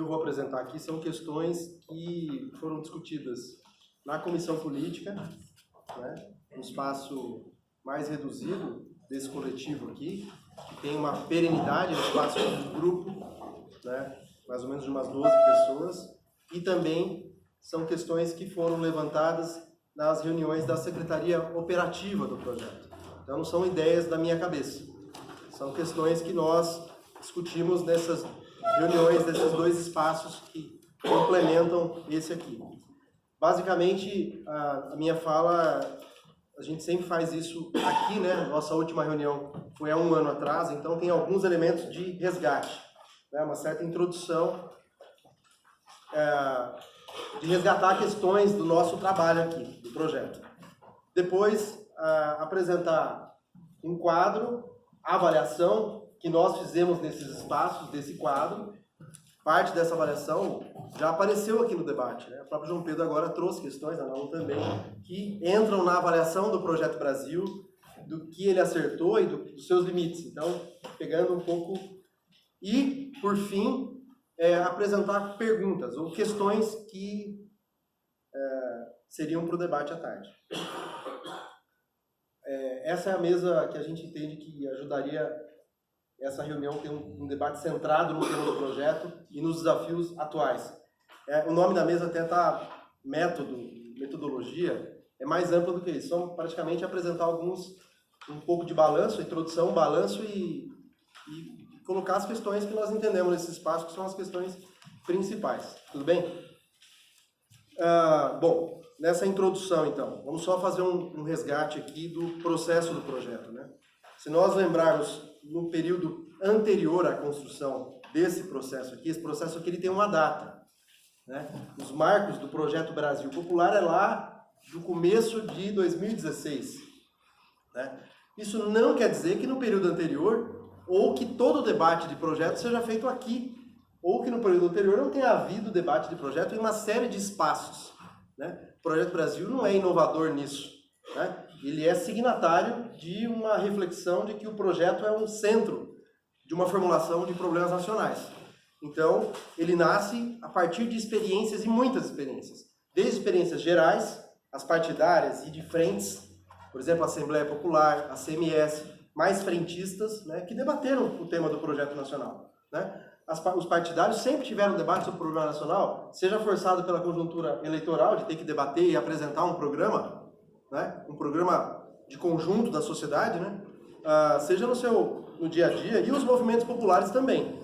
que eu vou apresentar aqui são questões que foram discutidas na comissão política, né, um espaço mais reduzido desse coletivo aqui, que tem uma perenidade no espaço do grupo, né, mais ou menos de umas 12 pessoas, e também são questões que foram levantadas nas reuniões da Secretaria Operativa do projeto. Então não são ideias da minha cabeça, são questões que nós discutimos nessas reuniões desses dois espaços que complementam esse aqui. Basicamente, a minha fala, a gente sempre faz isso aqui, né? Nossa última reunião foi há 1 ano atrás, então tem alguns elementos de resgate, né? Uma certa introdução de resgatar questões do nosso trabalho aqui, do projeto. Depois, apresentar um quadro, a avaliação que nós fizemos nesses espaços, desse quadro. Parte dessa avaliação já apareceu aqui no debate, né? O próprio João Pedro agora trouxe questões, a Nalu também, que entram na avaliação do Projeto Brasil, do que ele acertou e dos seus limites. Então, pegando um pouco... E, por fim, apresentar perguntas ou questões que seriam para o debate à tarde. Essa é a mesa que a gente entende que ajudaria essa reunião ter um debate centrado no tema do projeto e nos desafios atuais. O nome da mesa até está metodologia, é mais amplo do que isso. São praticamente apresentar um pouco de balanço, introdução, balanço e colocar as questões que nós entendemos nesse espaço, que são as questões principais. Tudo bem? Bom, nessa introdução, então, vamos só fazer um resgate aqui do processo do projeto, né? Se nós lembrarmos no período anterior à construção desse processo aqui, esse processo aqui ele tem uma data, né? Os marcos do Projeto Brasil Popular é lá do começo de 2016, né? Isso não quer dizer que no período anterior, ou que todo o debate de projeto seja feito aqui, ou que no período anterior não tenha havido debate de projeto em uma série de espaços, né? O Projeto Brasil não é inovador nisso, né? Ele é signatário de uma reflexão de que o projeto é um centro de uma formulação de problemas nacionais. Então, ele nasce a partir de experiências, e muitas experiências. Desde experiências gerais, as partidárias e de frentes, por exemplo, a Assembleia Popular, a CMS, mais frentistas, né, que debateram o tema do projeto nacional, né? Os partidários sempre tiveram debate sobre o programa nacional, seja forçado pela conjuntura eleitoral, de ter que debater e apresentar um programa, né, um programa de conjunto da sociedade, né, seja no dia a dia, e os movimentos populares também.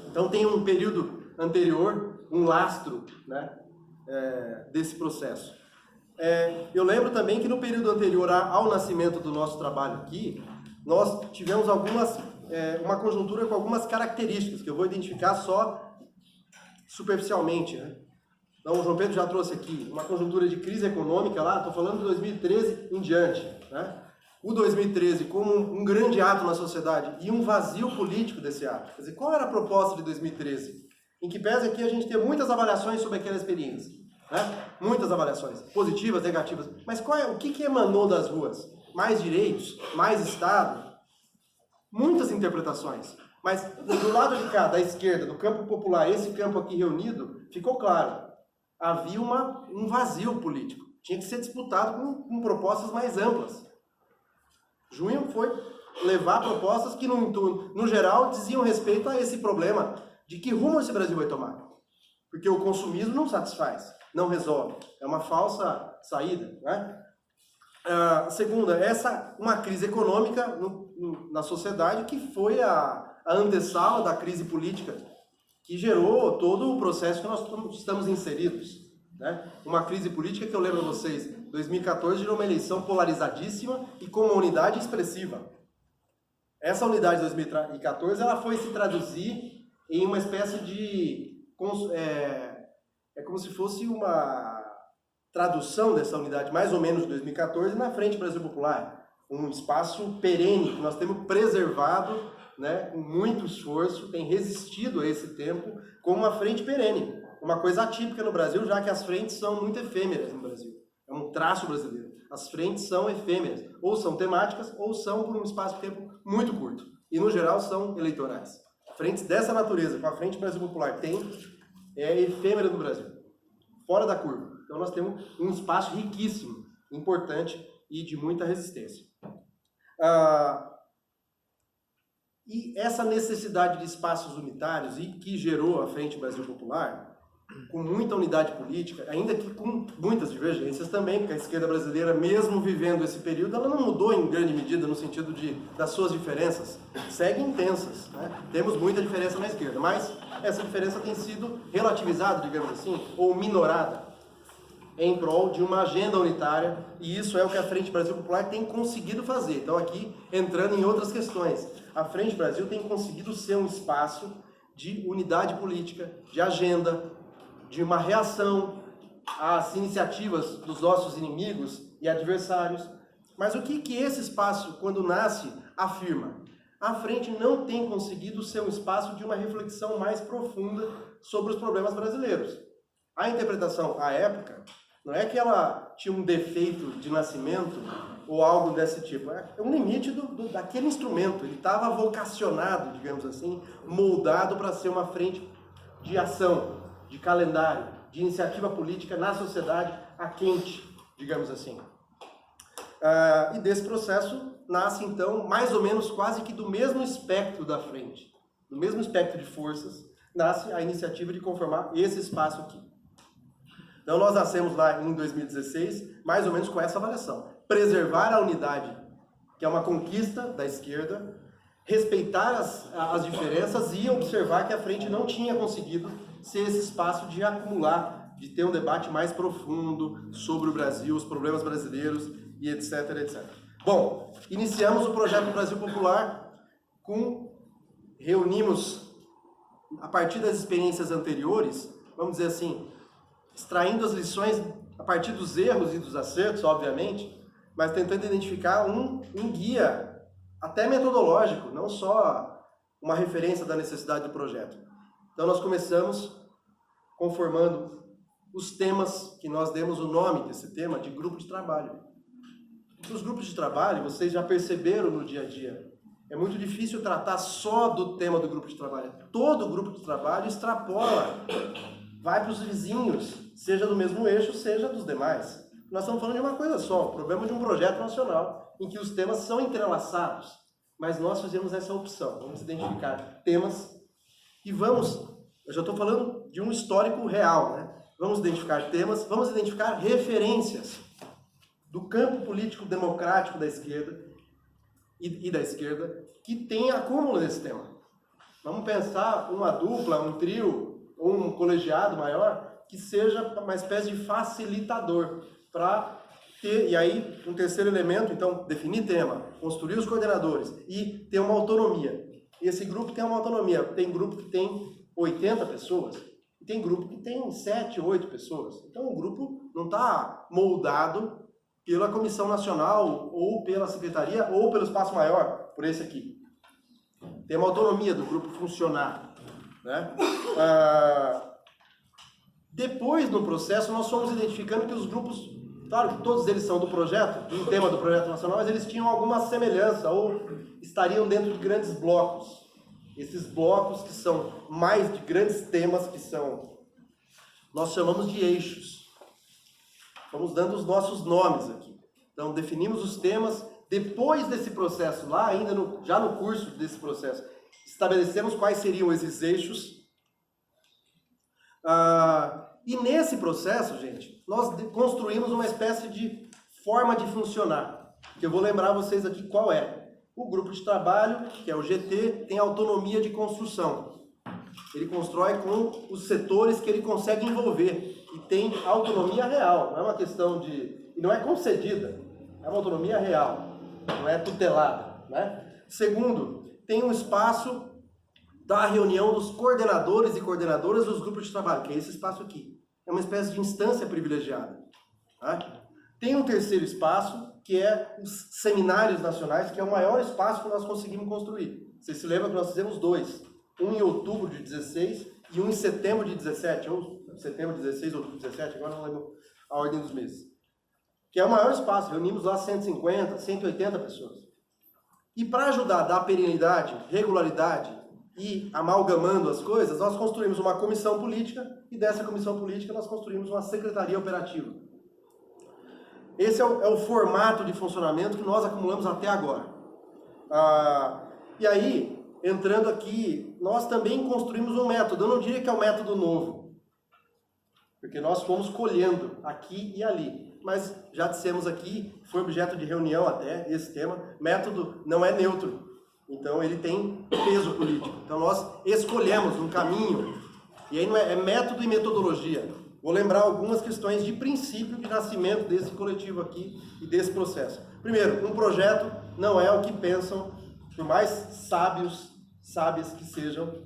Então tem um período anterior, um lastro, né, desse processo. Eu lembro também que no período anterior ao nascimento do nosso trabalho aqui, nós tivemos uma conjuntura com algumas características, que eu vou identificar só superficialmente, né? Então, o João Pedro já trouxe aqui uma conjuntura de crise econômica lá, estou falando de 2013 em diante, né? O 2013 como um grande ato na sociedade e um vazio político desse ato. Quer dizer, qual era a proposta de 2013? Em que pese aqui a gente ter muitas avaliações sobre aquela experiência, né? Muitas avaliações, positivas, negativas. Mas o que emanou das ruas? Mais direitos? Mais Estado? Muitas interpretações. Mas do lado de cá, da esquerda, do campo popular, esse campo aqui reunido, ficou claro. Havia um vazio político. Tinha que ser disputado com propostas mais amplas. Junho foi levar propostas que, no geral, diziam respeito a esse problema de que rumo esse Brasil vai tomar. Porque o consumismo não satisfaz, não resolve. É uma falsa saída, né? Segunda, uma crise econômica na sociedade que foi a antessala da crise política, que gerou todo o processo que nós estamos inseridos, né? Uma crise política que eu lembro a vocês, 2014 gerou uma eleição polarizadíssima e com uma unidade expressiva. Essa unidade de 2014 ela foi se traduzir em uma espécie de... como se fosse uma tradução dessa unidade, mais ou menos de 2014, na Frente Brasil Popular. Um espaço perene que nós temos preservado, né, com muito esforço, tem resistido a esse tempo como uma frente perene. Uma coisa atípica no Brasil, já que as frentes são muito efêmeras no Brasil. É um traço brasileiro. As frentes são efêmeras, ou são temáticas, ou são por um espaço de tempo muito curto. E, no geral, são eleitorais. Frentes dessa natureza, com a Frente Brasil Popular, tem é efêmera no Brasil, fora da curva. Então nós temos um espaço riquíssimo, importante e de muita resistência. E essa necessidade de espaços unitários e que gerou a Frente Brasil Popular, com muita unidade política, ainda que com muitas divergências também, porque a esquerda brasileira, mesmo vivendo esse período, ela não mudou em grande medida no sentido das suas diferenças, seguem intensas, né? Temos muita diferença na esquerda, mas essa diferença tem sido relativizada, digamos assim, ou minorada, em prol de uma agenda unitária, e isso é o que a Frente Brasil Popular tem conseguido fazer. Então aqui, entrando em outras questões, a Frente Brasil tem conseguido ser um espaço de unidade política, de agenda, de uma reação às iniciativas dos nossos inimigos e adversários. Mas o que esse espaço, quando nasce, afirma? A Frente não tem conseguido ser um espaço de uma reflexão mais profunda sobre os problemas brasileiros. A interpretação, à época, não é que ela tinha um defeito de nascimento ou algo desse tipo. É um limite daquele instrumento. Ele estava vocacionado, digamos assim, moldado para ser uma frente de ação, de calendário, de iniciativa política na sociedade a quente, digamos assim. E desse processo nasce, então, mais ou menos quase que do mesmo espectro da frente, do mesmo espectro de forças, nasce a iniciativa de conformar esse espaço aqui. Então nós nascemos lá em 2016, mais ou menos com essa avaliação. Preservar a unidade, que é uma conquista da esquerda, respeitar as diferenças e observar que a frente não tinha conseguido ser esse espaço de acumular, de ter um debate mais profundo sobre o Brasil, os problemas brasileiros e etc, etc. Bom, iniciamos o projeto Brasil Popular reunimos, a partir das experiências anteriores, vamos dizer assim, extraindo as lições a partir dos erros e dos acertos, obviamente, mas tentando identificar um guia, até metodológico, não só uma referência da necessidade do projeto. Então nós começamos conformando os temas, que nós demos o nome desse tema, de grupo de trabalho. Os grupos de trabalho, vocês já perceberam no dia a dia, é muito difícil tratar só do tema do grupo de trabalho. Todo grupo de trabalho extrapola, vai para os vizinhos, seja do mesmo eixo, seja dos demais. Nós estamos falando de uma coisa só, o problema de um projeto nacional, em que os temas são entrelaçados. Mas nós fizemos essa opção, vamos identificar temas e eu já estou falando de um histórico real, né? Vamos identificar temas, vamos identificar referências do campo político democrático da esquerda e da esquerda que tem acúmulo desse tema. Vamos pensar uma dupla, um trio, ou um colegiado maior, que seja uma espécie de facilitador para ter, e aí um terceiro elemento, então, definir tema, construir os coordenadores e ter uma autonomia. E esse grupo tem uma autonomia, tem grupo que tem 80 pessoas, e tem grupo que tem 7, 8 pessoas. Então o grupo não está moldado pela Comissão Nacional, ou pela Secretaria, ou pelo Espaço Maior, por esse aqui. Tem uma autonomia do grupo funcionar, né? Depois, no processo, nós fomos identificando que os grupos, claro que todos eles são do projeto, do tema do projeto nacional, mas eles tinham alguma semelhança, ou estariam dentro de grandes blocos. Esses blocos que são mais de grandes temas, nós chamamos de eixos. Vamos dando os nossos nomes aqui. Então, definimos os temas. Depois desse processo, lá ainda já no curso desse processo, estabelecemos quais seriam esses eixos. E nesse processo, gente, nós construímos uma espécie de forma de funcionar, que eu vou lembrar vocês aqui qual é. O grupo de trabalho, que é o GT, tem autonomia de construção. Ele constrói com os setores que ele consegue envolver e tem autonomia real, não é uma questão e não é concedida, é uma autonomia real, não é tutelada, né? Segundo, tem um espaço da reunião dos coordenadores e coordenadoras dos grupos de trabalho, que é esse espaço aqui. É uma espécie de instância privilegiada. Tá? Tem um terceiro espaço, que é os seminários nacionais, que é o maior espaço que nós conseguimos construir. Vocês se lembram que nós fizemos 2. Um em outubro de 16 e um em setembro de 17, ou setembro de 16, outubro de 17, agora não lembro a ordem dos meses. Que é o maior espaço, reunimos lá 150, 180 pessoas. E para ajudar a dar perenidade, regularidade e amalgamando as coisas, nós construímos uma comissão política e dessa comissão política nós construímos uma secretaria operativa. Esse é o formato de funcionamento que nós acumulamos até agora. E aí, entrando aqui, nós também construímos um método. Eu não diria que é um método novo, porque nós fomos colhendo aqui e ali. Mas já dissemos aqui, foi objeto de reunião até, esse tema, método não é neutro. Então ele tem peso político. Então nós escolhemos um caminho, e aí não é método e metodologia. Vou lembrar algumas questões de princípio de nascimento desse coletivo aqui e desse processo. Primeiro, um projeto não é o que pensam, por mais sábias que sejam,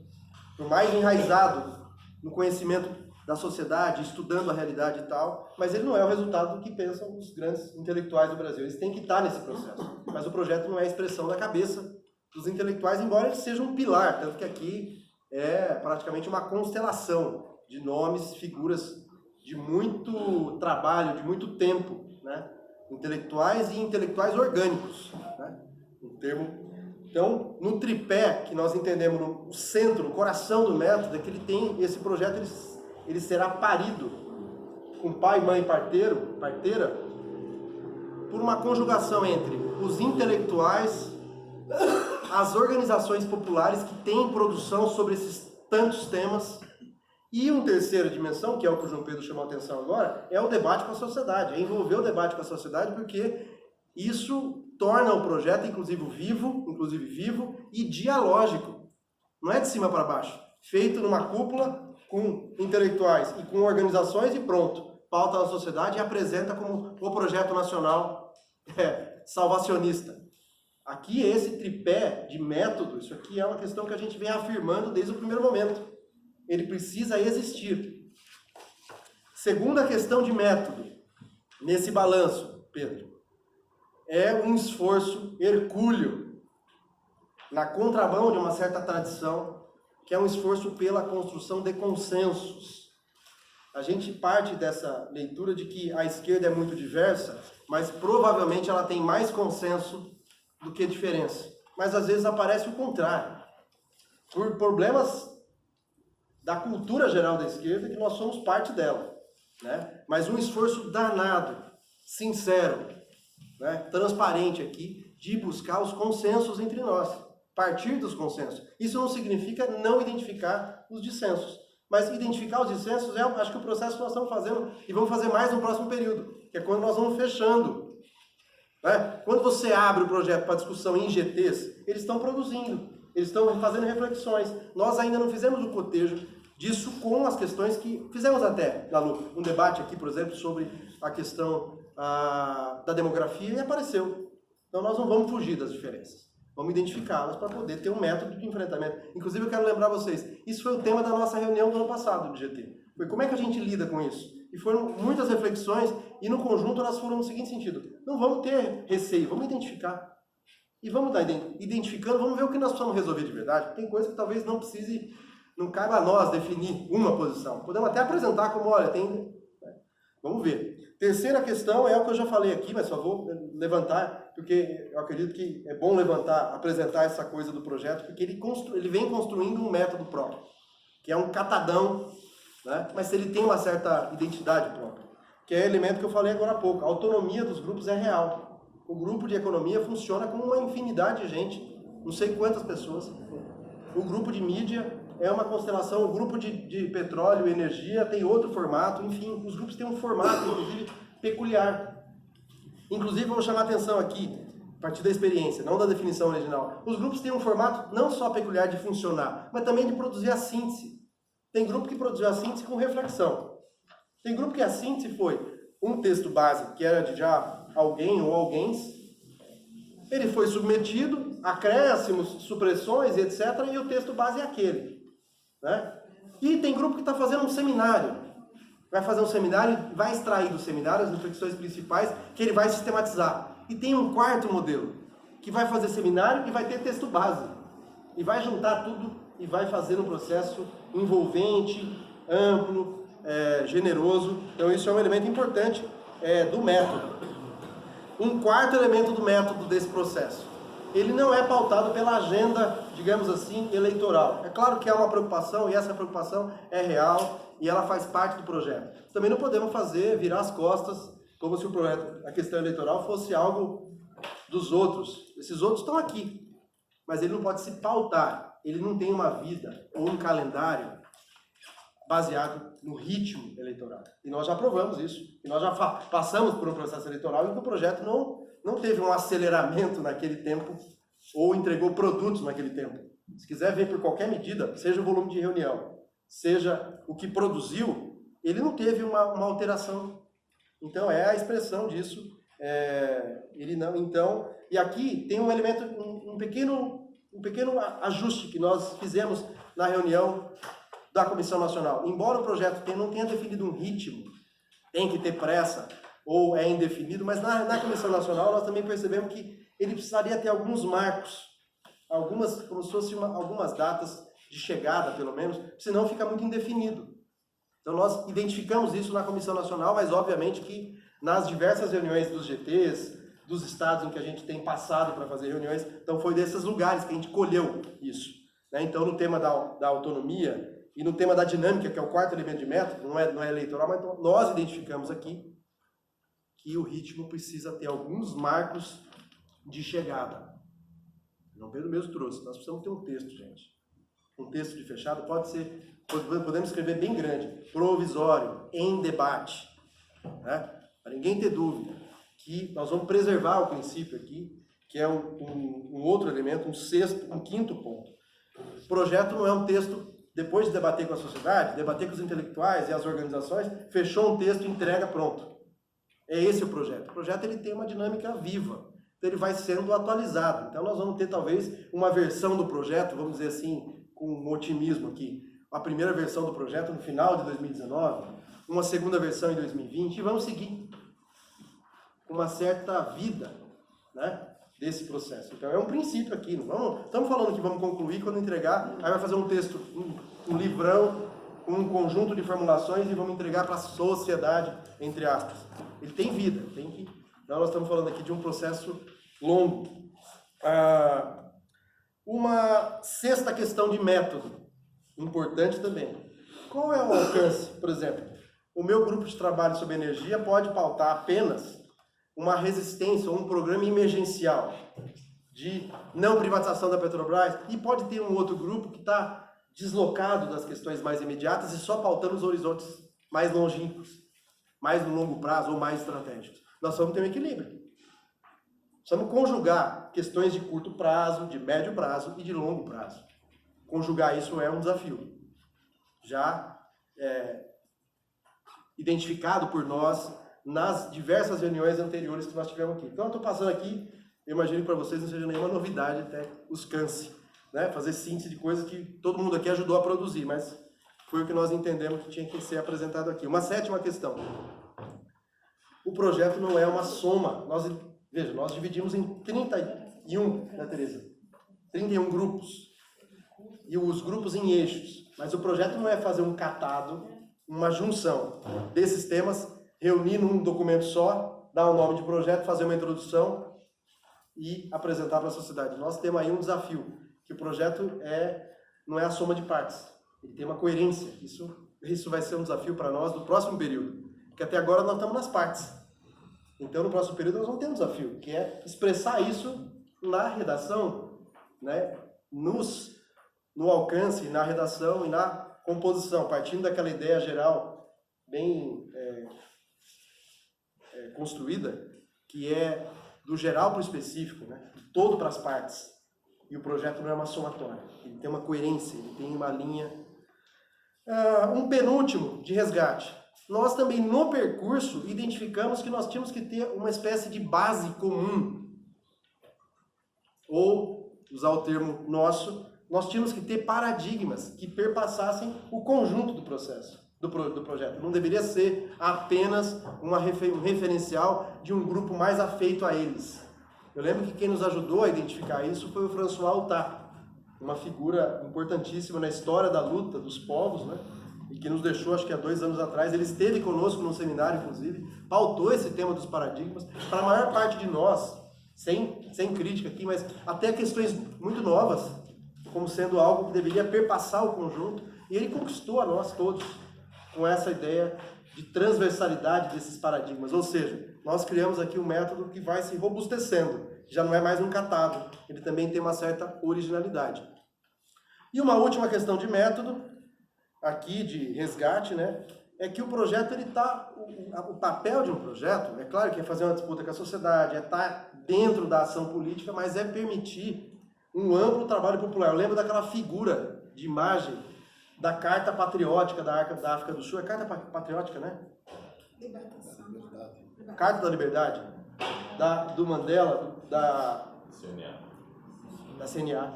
por mais enraizado no conhecimento da sociedade, estudando a realidade e tal, mas ele não é o resultado do que pensam os grandes intelectuais do Brasil. Eles têm que estar nesse processo. Mas o projeto não é a expressão da cabeça dos intelectuais, embora ele seja um pilar, tanto que aqui é praticamente uma constelação de nomes, figuras de muito trabalho, de muito tempo, né? Intelectuais e intelectuais orgânicos, né? Um termo. Então, no tripé que nós entendemos no centro, no coração do método, é que ele tem esse projeto, ele será parido com pai, mãe, parteira, por uma conjugação entre os intelectuais, as organizações populares que têm produção sobre esses tantos temas, e uma terceira dimensão, que é o que o João Pedro chamou a atenção agora, é o debate com a sociedade, é envolver o debate com a sociedade, porque isso torna o projeto, inclusive vivo e dialógico. Não é de cima para baixo, feito numa cúpula com intelectuais e com organizações e pronto, pauta na sociedade e apresenta como o projeto nacional salvacionista. Aqui, esse tripé de método, isso aqui é uma questão que a gente vem afirmando desde o primeiro momento. Ele precisa existir. Segunda questão de método, nesse balanço, Pedro, é um esforço hercúleo, na contramão de uma certa tradição, que é um esforço pela construção de consensos. A gente parte dessa leitura de que a esquerda é muito diversa, mas provavelmente ela tem mais consenso do que diferença. Mas às vezes aparece o contrário. Por problemas da cultura geral da esquerda, que nós somos parte dela, né? Mas um esforço danado, sincero, né? Transparente aqui, de buscar os consensos entre nós, partir dos consensos. Isso não significa não identificar os dissensos, mas identificar os dissensos é, acho que o processo que nós estamos fazendo e vamos fazer mais no próximo período, que é quando nós vamos fechando. Né? Quando você abre o projeto para discussão em GTs, eles estão produzindo, eles estão fazendo reflexões. Nós ainda não fizemos o cotejo disso com as questões que fizemos até, Lalu, um debate aqui, por exemplo, sobre a questão da demografia e apareceu. Então nós não vamos fugir das diferenças, vamos identificá-las para poder ter um método de enfrentamento. Inclusive eu quero lembrar vocês, isso foi o tema da nossa reunião do ano passado do GT. Foi como é que a gente lida com isso? E foram muitas reflexões e no conjunto elas foram no seguinte sentido: não vamos ter receio, vamos identificar. E vamos dar identificando, vamos ver o que nós precisamos resolver de verdade. Tem coisa que talvez não precise, não caiba a nós definir uma posição. Podemos até apresentar como, olha, tem... Vamos ver. Terceira questão é o que eu já falei aqui, mas só vou levantar, porque eu acredito que é bom apresentar essa coisa do projeto, porque ele vem construindo um método próprio, que é um catadão, né? Mas ele tem uma certa identidade própria, que é o elemento que eu falei agora há pouco. A autonomia dos grupos é real. O grupo de economia funciona como uma infinidade de gente, não sei quantas pessoas. O grupo de mídia é uma constelação, o grupo de petróleo e energia tem outro formato, enfim, os grupos têm um formato, inclusive, peculiar. Inclusive, vou chamar a atenção aqui, a partir da experiência, não da definição original. Os grupos têm um formato não só peculiar de funcionar, mas também de produzir a síntese. Tem grupo que produziu a síntese com reflexão. Tem grupo que a síntese foi um texto base, que era de já alguém ou alguém, ele foi submetido, acréscimos, supressões, etc., e o texto base é aquele. Né? E tem grupo que está fazendo um seminário. Vai fazer um seminário e vai extrair do seminário as reflexões principais que ele vai sistematizar. E tem um quarto modelo, que vai fazer seminário e vai ter texto base. E vai juntar tudo e vai fazer um processo envolvente, amplo, generoso. Então isso é um elemento importante do método. Um quarto elemento do método desse processo. ele não é pautado pela agenda, digamos assim, eleitoral. É claro que há uma preocupação, e essa preocupação é real, e ela faz parte do projeto. Também não podemos virar as costas, como se o projeto, a questão eleitoral fosse algo dos outros. Esses outros estão aqui, mas ele não pode se pautar, ele não tem uma vida ou um calendário baseado no ritmo eleitoral. E nós já provamos isso, e nós já passamos por um processo eleitoral em que o projeto não teve um aceleramento naquele tempo, ou entregou produtos naquele tempo. Se quiser ver por qualquer medida, seja o volume de reunião, seja o que produziu, ele não teve uma alteração. Então, é a expressão disso. Ele não. Então, e aqui tem um elemento, um pequeno ajuste que nós fizemos na reunião da Comissão Nacional. Embora o projeto não tenha definido um ritmo, tem que ter pressa, ou é indefinido, mas na Comissão Nacional nós também percebemos que ele precisaria ter alguns marcos, como se fossem algumas datas de chegada, pelo menos, senão fica muito indefinido. Então nós identificamos isso na Comissão Nacional, mas obviamente que nas diversas reuniões dos GTs, dos estados em que a gente tem passado para fazer reuniões, então foi desses lugares que a gente colheu isso. Então no tema da autonomia e no tema da dinâmica, que é o quarto elemento de método, não é eleitoral, mas então, nós identificamos aqui que o ritmo precisa ter alguns marcos de chegada. Não Pedro mesmo trouxe, nós precisamos ter um texto, gente. Um texto de fechado pode ser, podemos escrever bem grande, provisório, em debate, né? Para ninguém ter dúvida, que nós vamos preservar o princípio aqui, que é um outro elemento, um quinto ponto. O projeto não é um texto, depois de debater com a sociedade, debater com os intelectuais e as organizações, fechou um texto e entrega pronto. É esse o projeto. O projeto ele tem uma dinâmica viva, então ele vai sendo atualizado. Então nós vamos ter talvez uma versão do projeto, vamos dizer assim, com um otimismo aqui, a primeira versão do projeto no final de 2019, uma segunda versão em 2020, e vamos seguir com uma certa vida, né, desse processo. Então é um princípio aqui, não estamos falando que vamos concluir, quando entregar, aí vai fazer um texto, um livrão, um conjunto de formulações e vamos entregar para a sociedade, entre aspas. Ele tem vida, então nós estamos falando aqui de um processo longo. Uma sexta questão de método, importante também. Qual é o alcance? Por exemplo, o meu grupo de trabalho sobre energia pode pautar apenas uma resistência ou um programa emergencial de não privatização da Petrobras, e pode ter um outro grupo que está deslocado das questões mais imediatas e só pautando os horizontes mais longínquos, mais no longo prazo ou mais estratégicos. Nós vamos ter um equilíbrio. Precisamos conjugar questões de curto prazo, de médio prazo e de longo prazo. Conjugar isso é um desafio. Já identificado por nós nas diversas reuniões anteriores que nós tivemos aqui. Então, eu estou passando aqui, eu imagino que para vocês não seja nenhuma novidade até os canse, né? Fazer síntese de coisas que todo mundo aqui ajudou a produzir, mas foi o que nós entendemos que tinha que ser apresentado aqui. Uma sétima questão. O projeto não é uma soma. Veja, nós dividimos em 31, né, Tereza? 31 grupos. E os grupos em eixos. Mas o projeto não é fazer um catado, uma junção desses temas, reunir num documento só, dar o nome de projeto, fazer uma introdução e apresentar para a sociedade. Nós temos aí um desafio, que o projeto não é a soma de partes. Ele tem uma coerência. Isso vai ser um desafio para nós no próximo período. Porque até agora nós estamos nas partes. Então, no próximo período, nós vamos ter um desafio, que é expressar isso na redação, né? No alcance, na redação e na composição, partindo daquela ideia geral bem construída, que é do geral para o específico, né? Do todo para as partes. E o projeto não é uma somatória, ele tem uma coerência, ele tem uma linha. Um penúltimo de resgate. Nós também, no percurso, identificamos que nós tínhamos que ter uma espécie de base comum. Ou, usar o termo nosso, nós tínhamos que ter paradigmas que perpassassem o conjunto do processo, do projeto. Não deveria ser apenas um referencial de um grupo mais afeito a eles. Eu lembro que quem nos ajudou a identificar isso foi o François Altá, uma figura importantíssima na história da luta dos povos, né? E que nos deixou, acho que há 2 anos atrás, ele esteve conosco num seminário, inclusive, pautou esse tema dos paradigmas. Para a maior parte de nós, sem crítica aqui, mas até questões muito novas, como sendo algo que deveria perpassar o conjunto, e ele conquistou a nós todos com essa ideia de transversalidade desses paradigmas, ou seja, nós criamos aqui um método que vai se robustecendo, já não é mais um catado, ele também tem uma certa originalidade. E uma última questão de método, aqui de resgate, né, é que o projeto, o papel de um projeto, é claro que é fazer uma disputa com a sociedade, é estar dentro da ação política, mas é permitir um amplo trabalho popular. Eu lembro daquela figura de imagem da Carta Patriótica da África do Sul, é Carta Patriótica, né? Libertação. Carta da Liberdade, do Mandela, da CNA,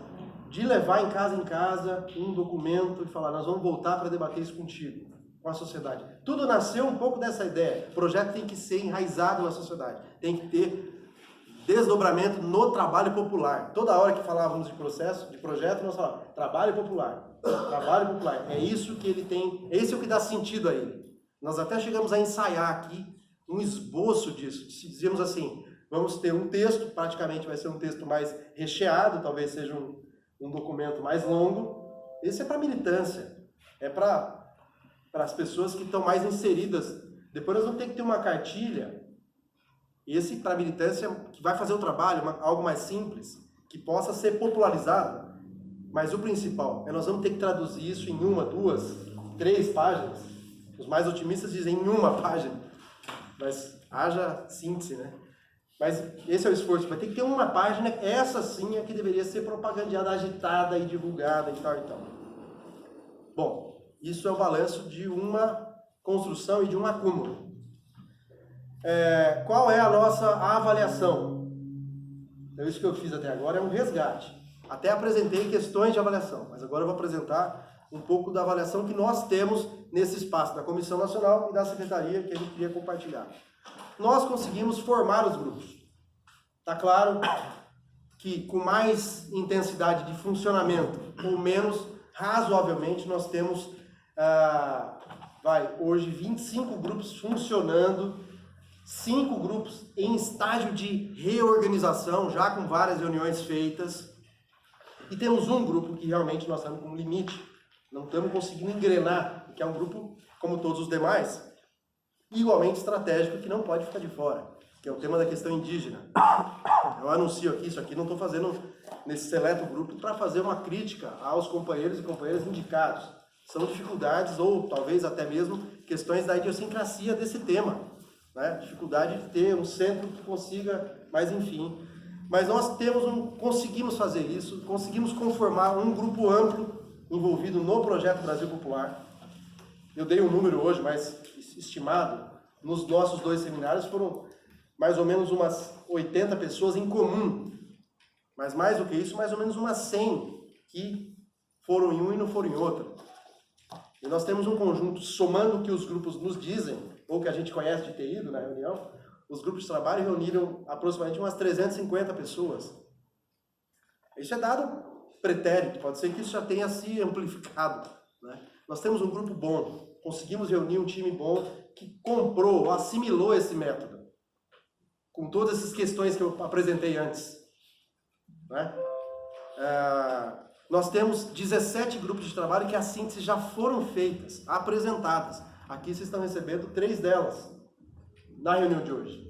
de levar em casa um documento e falar, nós vamos voltar para debater isso contigo, com a sociedade. Tudo nasceu um pouco dessa ideia. O projeto tem que ser enraizado na sociedade, tem que ter desdobramento no trabalho popular. Toda hora que falávamos de projeto, nós falávamos trabalho popular. Trabalho popular. É isso que ele tem, esse é o que dá sentido a ele. Nós até chegamos a ensaiar aqui um esboço disso. Dizíamos assim, vamos ter um texto, praticamente vai ser um texto mais recheado, talvez seja um documento mais longo. Esse é para militância, é para as pessoas que estão mais inseridas. Depois nós vamos ter que ter uma cartilha, esse para militância, que vai fazer o trabalho, algo mais simples, que possa ser popularizado. Mas o principal é nós vamos ter que traduzir isso em 1, 2, 3 páginas. Os mais otimistas dizem em 1 página, mas haja síntese, né? Mas esse é o esforço, vai ter que ter 1 página, essa sim é que deveria ser propagandeada, agitada e divulgada e tal e tal. Bom, isso é o balanço de uma construção e de um acúmulo. Qual é a nossa avaliação? Então, isso que eu fiz até agora é um resgate. Até apresentei questões de avaliação, mas agora eu vou apresentar um pouco da avaliação que nós temos nesse espaço da Comissão Nacional e da Secretaria que a gente queria compartilhar. Nós conseguimos formar os grupos. Está claro que com mais intensidade de funcionamento ou menos, razoavelmente, nós temos hoje 25 grupos funcionando, 5 grupos em estágio de reorganização, já com várias reuniões feitas, e temos um grupo que realmente nós estamos com um limite, não estamos conseguindo engrenar, que é um grupo, como todos os demais, igualmente estratégico, que não pode ficar de fora, que é o tema da questão indígena. Eu anuncio aqui, isso aqui não estou fazendo nesse seleto grupo para fazer uma crítica aos companheiros e companheiras indicados. São dificuldades ou talvez até mesmo questões da idiosincrasia desse tema, né? Dificuldade de ter um centro que consiga, mas enfim. Mas nós conseguimos fazer isso, conseguimos conformar um grupo amplo envolvido no Projeto Brasil Popular. Eu dei um número hoje, mas estimado, nos nossos 2 seminários foram mais ou menos umas 80 pessoas em comum. Mas mais do que isso, mais ou menos umas 100 que foram em um e não foram em outro. E nós temos um conjunto, somando o que os grupos nos dizem, ou que a gente conhece de ter ido na reunião, os grupos de trabalho reuniram aproximadamente umas 350 pessoas. Isso é dado pretérito, pode ser que isso já tenha se amplificado, né? Nós temos um grupo bom, conseguimos reunir um time bom que comprou, assimilou esse método, com todas essas questões que eu apresentei antes, né? Nós temos 17 grupos de trabalho que as sínteses já foram feitas, apresentadas. Aqui vocês estão recebendo 3 delas na reunião de hoje.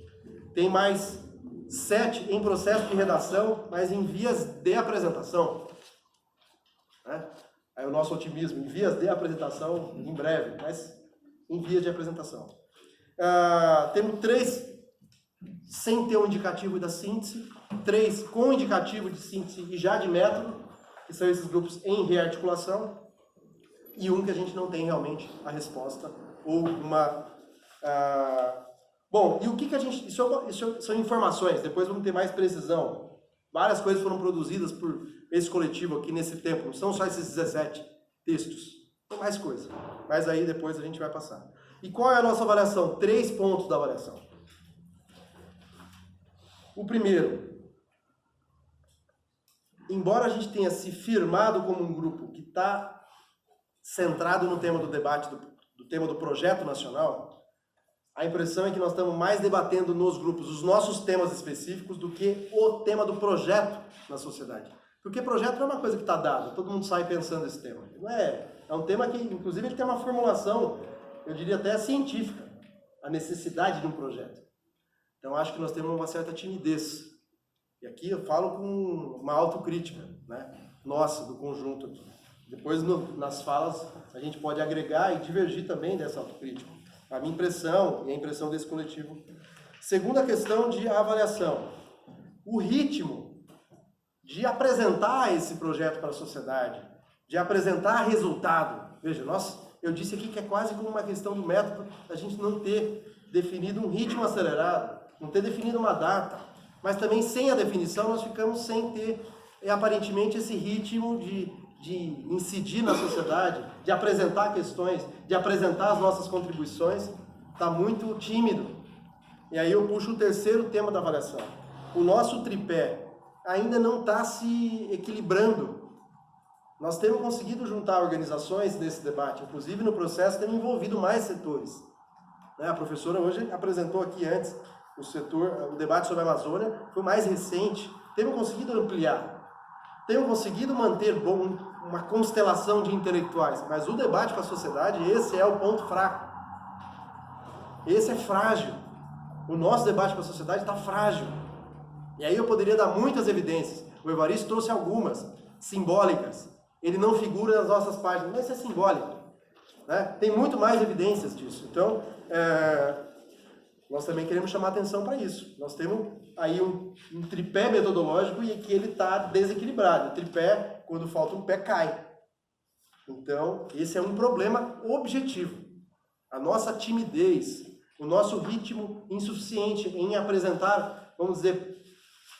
Tem mais 7 em processo de redação, mas em vias de apresentação. Né? Aí o nosso otimismo, em vias de apresentação em breve, mas em vias de apresentação. Temos 3 sem ter um indicativo da síntese, 3 com indicativo de síntese e já de método, que são esses grupos em rearticulação, e um que a gente não tem realmente a resposta, ou uma... Bom, e o que a gente... Isso são informações, depois vamos ter mais precisão. Várias coisas foram produzidas por esse coletivo aqui nesse tempo, não são só esses 17 textos, tem mais coisas. Mas aí depois a gente vai passar. E qual é a nossa avaliação? 3 pontos da avaliação. O primeiro, embora a gente tenha se firmado como um grupo que está centrado no tema do debate, do tema do projeto nacional, a impressão é que nós estamos mais debatendo nos grupos os nossos temas específicos do que o tema do projeto na sociedade. Porque projeto não é uma coisa que está dada, todo mundo sai pensando esse tema. Não é, é um tema que, inclusive, ele tem uma formulação, eu diria até científica, a necessidade de um projeto. Então, acho que nós temos uma certa timidez. E aqui eu falo com uma autocrítica, né? Nossa, do conjunto aqui. Depois, nas falas, a gente pode agregar e divergir também dessa autocrítica. A minha impressão e a impressão desse coletivo. Segunda questão de avaliação. O ritmo de apresentar esse projeto para a sociedade, de apresentar resultado. Veja, eu disse aqui que é quase como uma questão do método, a gente não ter definido um ritmo acelerado, não ter definido uma data, mas também sem a definição nós ficamos sem ter, aparentemente, esse ritmo de incidir na sociedade, de apresentar questões, de apresentar as nossas contribuições, está muito tímido. E aí eu puxo o terceiro tema da avaliação. O nosso tripé ainda não está se equilibrando. Nós temos conseguido juntar organizações nesse debate, inclusive no processo temos envolvido mais setores. A professora hoje apresentou aqui antes o debate sobre a Amazônia, foi mais recente, temos conseguido ampliar, temos conseguido manter uma constelação de intelectuais, mas o debate com a sociedade, esse é o ponto fraco. Esse é frágil. O nosso debate com a sociedade está frágil. E aí eu poderia dar muitas evidências. O Evaristo trouxe algumas, simbólicas. Ele não figura nas nossas páginas, mas isso é simbólico. Né? Tem muito mais evidências disso. Então, nós também queremos chamar atenção para isso. Nós temos aí um tripé metodológico e que ele está desequilibrado. O tripé, quando falta um pé, cai. Então, esse é um problema objetivo. A nossa timidez, o nosso ritmo insuficiente em apresentar, vamos dizer,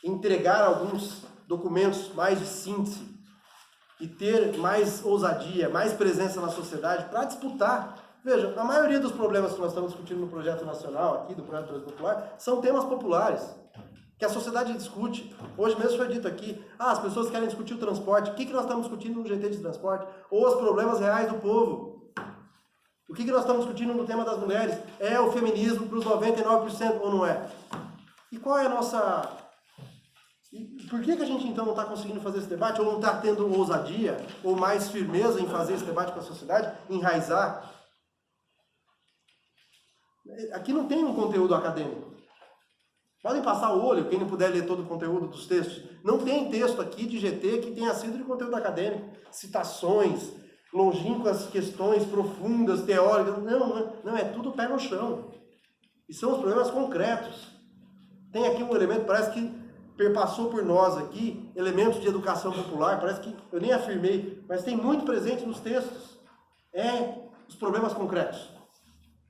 entregar alguns documentos mais de síntese e ter mais ousadia, mais presença na sociedade para disputar. Veja, a maioria dos problemas que nós estamos discutindo no projeto nacional, aqui do Projeto Brasil Popular, são temas populares, que a sociedade discute. Hoje mesmo foi dito aqui, as pessoas querem discutir o transporte. O que nós estamos discutindo no GT de transporte? Ou os problemas reais do povo. O que nós estamos discutindo no tema das mulheres? É o feminismo para os 99% ou não é? E qual é a nossa... Por que a gente então não está conseguindo fazer esse debate? Ou não está tendo ousadia ou mais firmeza em fazer esse debate com a sociedade? Enraizar? Aqui não tem um conteúdo acadêmico. Podem passar o olho, quem não puder ler todo o conteúdo dos textos. Não tem texto aqui de GT que tenha sido de conteúdo acadêmico. Citações, longínquas questões profundas, teóricas. Não, é tudo pé no chão. E são os problemas concretos. Tem aqui um elemento, parece que perpassou por nós aqui, elementos de educação popular, parece que eu nem afirmei, mas tem muito presente nos textos. Os problemas concretos.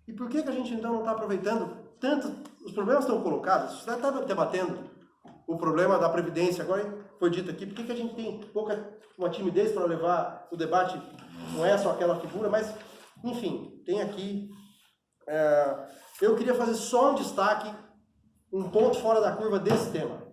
E por que a gente então não está aproveitando tanto? Os problemas estão colocados, a sociedade está debatendo o problema da Previdência, agora foi dito aqui, por que a gente tem uma timidez para levar o debate, não é só aquela figura, mas, enfim, tem aqui... eu queria fazer só um destaque, um ponto fora da curva desse tema.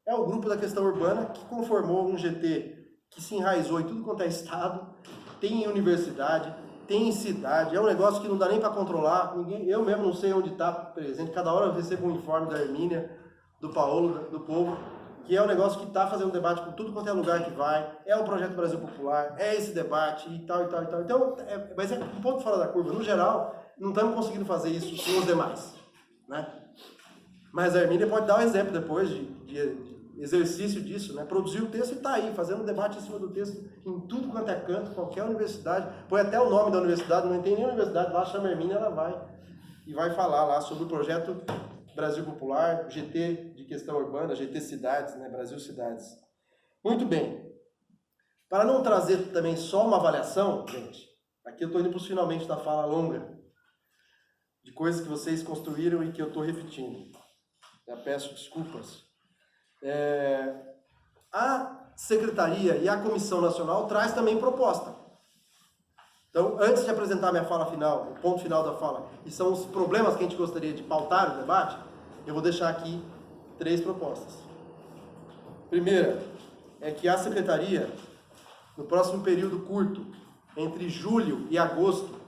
É o grupo da questão urbana que conformou um GT que se enraizou em tudo quanto é estado, tem universidade, tem em cidade, é um negócio que não dá nem para controlar, eu mesmo não sei onde está presente, cada hora eu recebo um informe da Hermínia, do Paulo, do povo, que é um negócio que está fazendo debate com tudo quanto é lugar que vai, é o Projeto Brasil Popular, é esse debate e tal, e tal, e tal. Então, mas é um ponto fora da curva. No geral, não estamos conseguindo fazer isso com os demais, né? Mas a Hermínia pode dar um exemplo depois de exercício disso, né? Produzir o texto e está aí, fazendo um debate em cima do texto em tudo quanto é canto, qualquer universidade, põe até o nome da universidade, não tem nenhuma universidade lá, chama a Hermínia, ela vai e vai falar lá sobre o Projeto Brasil Popular, GT de questão urbana, GT Cidades, né? Brasil Cidades. Muito bem. Para não trazer também só uma avaliação, gente, aqui eu estou indo para os finalmente da fala longa, de coisas que vocês construíram e que eu estou repetindo. Já peço desculpas. A Secretaria e a Comissão Nacional traz também proposta. Então, antes de apresentar minha fala final, o ponto final da fala, e são os problemas que a gente gostaria de pautar no debate, eu vou deixar aqui 3 propostas. Primeira, é que a Secretaria, no próximo período curto, entre julho e agosto,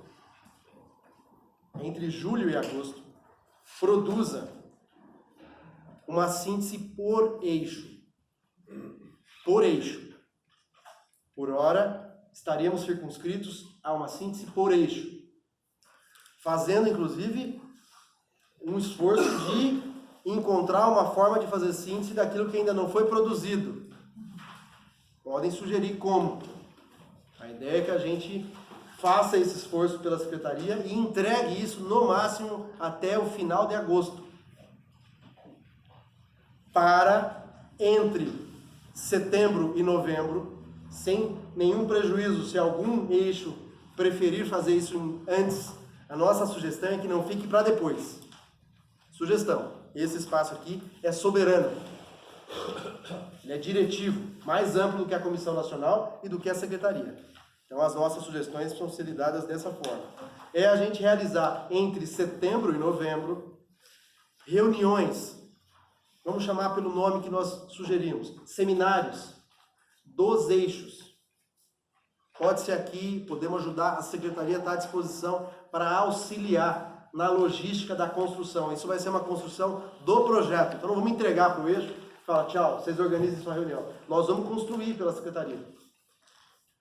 entre julho e agosto, produza uma síntese por eixo. Por eixo. Por hora, estaríamos circunscritos a uma síntese por eixo, fazendo, inclusive, um esforço de encontrar uma forma de fazer síntese daquilo que ainda não foi produzido. Podem sugerir como. A ideia é que a gente faça esse esforço pela Secretaria e entregue isso, no máximo, até o final de agosto. Para, entre setembro e novembro, sem nenhum prejuízo, se algum eixo preferir fazer isso antes, a nossa sugestão é que não fique para depois. Sugestão, esse espaço aqui é soberano. Ele é diretivo, mais amplo do que a Comissão Nacional e do que a Secretaria. Então as nossas sugestões precisam ser dadas dessa forma. É a gente realizar entre setembro e novembro reuniões, vamos chamar pelo nome que nós sugerimos, seminários dos eixos. Pode ser aqui, podemos ajudar, a Secretaria está à disposição para auxiliar na logística da construção. Isso vai ser uma construção do projeto. Então não vamos entregar para o eixo e falar, tchau, vocês organizem sua reunião. Nós vamos construir pela Secretaria.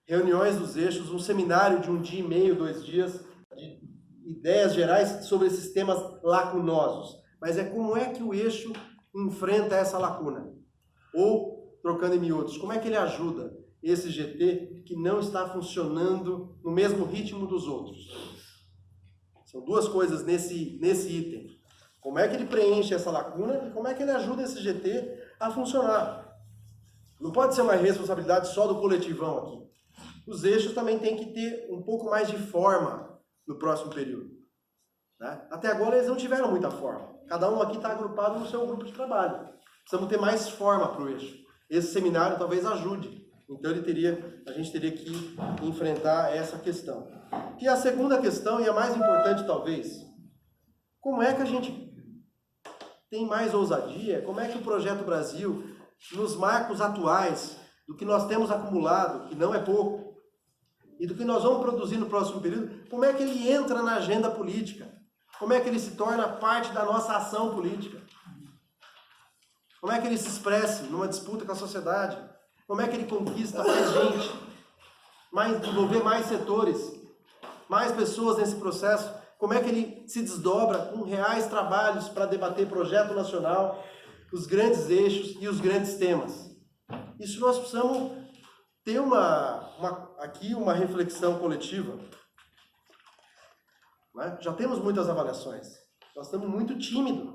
Reuniões dos eixos, um seminário de 1 dia e meio, 2 dias, de ideias gerais sobre esses temas lacunosos. Mas é como é que o eixo enfrenta essa lacuna? Ou, trocando em miúdos, como é que ele ajuda esse GT que não está funcionando no mesmo ritmo dos outros? São duas coisas nesse item. Como é que ele preenche essa lacuna e como é que ele ajuda esse GT a funcionar? Não pode ser uma responsabilidade só do coletivão aqui. Os eixos também têm que ter um pouco mais de forma no próximo período. Né? Até agora eles não tiveram muita forma. Cada um aqui está agrupado no seu grupo de trabalho. Precisamos ter mais forma para o eixo. Esse seminário talvez ajude. Então a gente teria que enfrentar essa questão. E a segunda questão, e a mais importante talvez, como é que a gente tem mais ousadia? Como é que o Projeto Brasil, nos marcos atuais, do que nós temos acumulado, que não é pouco, e do que nós vamos produzir no próximo período, como é que ele entra na agenda política? Como é que ele se torna parte da nossa ação política? Como é que ele se expressa numa disputa com a sociedade? Como é que ele conquista mais gente? Envolver mais setores? Mais pessoas nesse processo? Como é que ele se desdobra com reais trabalhos para debater projeto nacional, os grandes eixos e os grandes temas? Isso nós precisamos ter aqui uma reflexão coletiva. Né? Já temos muitas avaliações. Nós estamos muito tímidos.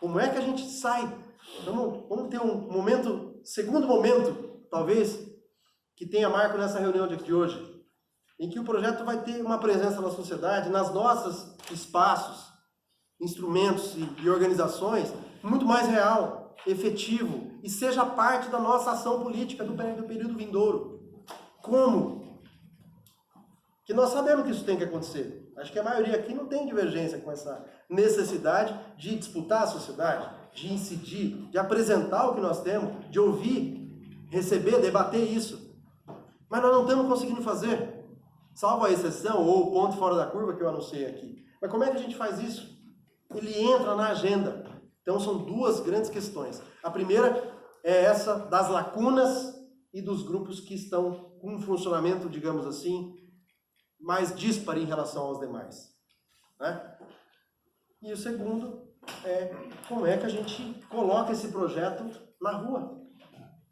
Como é que a gente sai? Vamos ter um momento, segundo momento, talvez, que tenha marco nessa reunião de hoje, em que o projeto vai ter uma presença na sociedade, nas nossos espaços, instrumentos e organizações, muito mais real, efetivo, e seja parte da nossa ação política do período vindouro. Como? Que nós sabemos que isso tem que acontecer. Acho que a maioria aqui não tem divergência com essa necessidade de disputar a sociedade, de incidir, de apresentar o que nós temos, de ouvir, receber, debater isso. Mas nós não estamos conseguindo fazer, salvo a exceção ou o ponto fora da curva que eu anunciei aqui. Mas como é que a gente faz isso? Ele entra na agenda. Então são duas grandes questões. A primeira é essa das lacunas e dos grupos que estão com um funcionamento, digamos assim, mais disparo em relação aos demais. Né? E o segundo é como é que a gente coloca esse projeto na rua.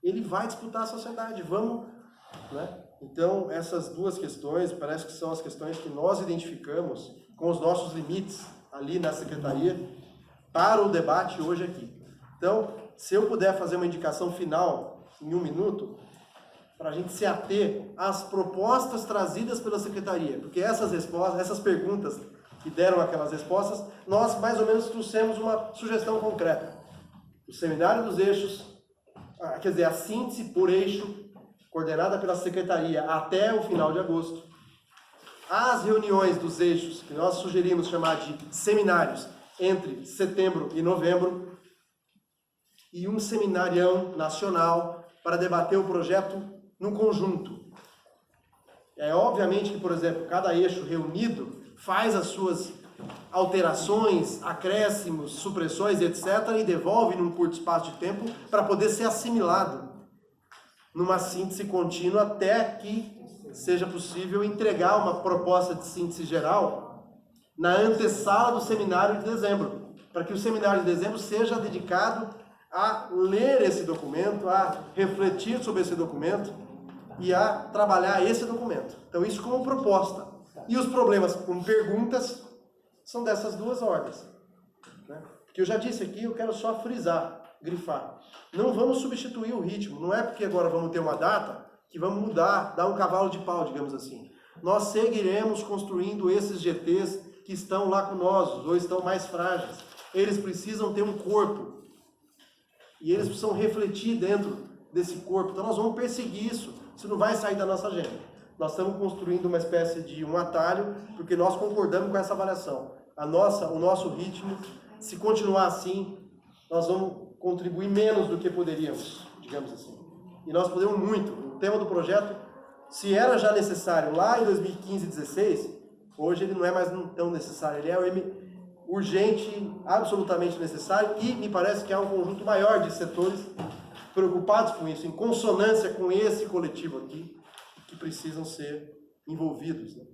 Ele vai disputar a sociedade, vamos... Né? Então, essas duas questões, parece que são as questões que nós identificamos com os nossos limites ali na Secretaria para o debate hoje aqui. Então, se eu puder fazer uma indicação final em 1 minuto, para a gente se ater às propostas trazidas pela Secretaria, porque essas respostas, essas perguntas que deram aquelas respostas, nós mais ou menos trouxemos uma sugestão concreta. O Seminário dos Eixos, quer dizer, a síntese por eixo, coordenada pela Secretaria até o final de agosto. As reuniões dos eixos, que nós sugerimos chamar de seminários, entre setembro e novembro, e um seminarião nacional para debater o projeto no conjunto. É obviamente que, por exemplo, cada eixo reunido faz as suas alterações, acréscimos, supressões, etc., e devolve num curto espaço de tempo para poder ser assimilado numa síntese contínua até que seja possível entregar uma proposta de síntese geral na antessala do seminário de dezembro, para que o seminário de dezembro seja dedicado a ler esse documento, a refletir sobre esse documento e a trabalhar esse documento. Então, isso como proposta. E os problemas com perguntas são dessas duas ordens, né? Que eu já disse aqui, eu quero só frisar, grifar. Não vamos substituir o ritmo, não é porque agora vamos ter uma data que vamos mudar, dar um cavalo de pau, digamos assim. Nós seguiremos construindo esses GTs que estão lacunosos ou estão mais frágeis. Eles precisam ter um corpo e eles precisam refletir dentro desse corpo. Então nós vamos perseguir isso. Isso não vai sair da nossa agenda. Nós estamos construindo uma espécie de um atalho, porque nós concordamos com essa avaliação. O nosso ritmo, se continuar assim, nós vamos contribuir menos do que poderíamos, digamos assim. E nós podemos muito. O tema do projeto, se era já necessário lá em 2015 e 2016, hoje ele não é mais tão necessário. Ele é urgente, absolutamente necessário, e me parece que há um conjunto maior de setores preocupados com isso, em consonância com esse coletivo aqui, que precisam ser envolvidos, né?